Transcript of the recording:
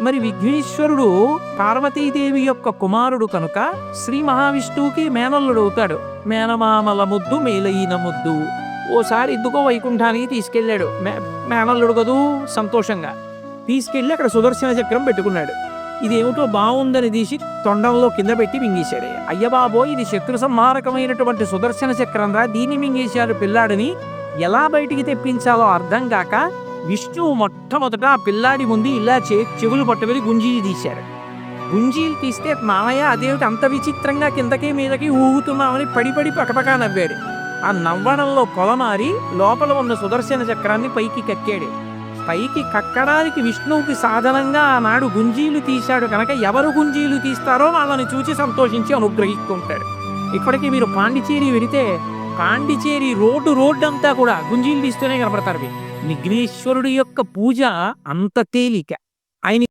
మరి విఘ్నేశ్వరుడు పార్వతీదేవి యొక్క కుమారుడు కనుక శ్రీ మహావిష్ణువుకి మేనల్లుడు అవుతాడు. మేనమామల ముద్దు మేలైన ముద్దు. ఓసారి ఎందుకో వైకుంఠానికి తీసుకెళ్ళాడు. మేనల్లుడు కదూ సంతోషంగా తీసుకెళ్ళి అక్కడ సుదర్శన చక్రం పెట్టుకున్నాడు. ఇదేమిటో బాగుందని తీసి తొండంలో కింద పెట్టి మింగేశాడు. అయ్యబాబో, ఇది శత్రు సంహారకమైనటువంటి సుదర్శన చక్రం రా, దీన్ని మింగేశాడు పిల్లాడిని ఎలా బయటికి తెప్పించాలో అర్థం కాక విష్ణువు మొట్టమొదట ఆ పిల్లాడి ముందు ఇలా చెవులు పట్టుకుని గుంజీలు తీశారు. గుంజీలు తీస్తే మామయ్య అదేమిటి అంత విచిత్రంగా కిందకి మీదకి ఊగుతున్నామని పడి పకపకా నవ్వాడు. ఆ నవ్వడంలో పొలమారి లోపల ఉన్న సుదర్శన చక్రాన్ని పైకి కక్కాడు. పైకి కక్కడానికి విష్ణువుకి సాధనంగా ఆనాడు గుంజీలు తీశాడు కనుక ఎవరు గుంజీలు తీస్తారో వాళ్ళని చూసి సంతోషించి అనుగ్రహిస్తుంటాడు. ఇప్పటికీ మీరు పాండిచేరి వెళితే పాండిచేరి రోడ్డు అంతా కూడా గుంజీలు తీస్తూనే కనపడతారు. విఘ్నేశ్వరుడి యొక్క పూజ అంత తేలిక. ఆయన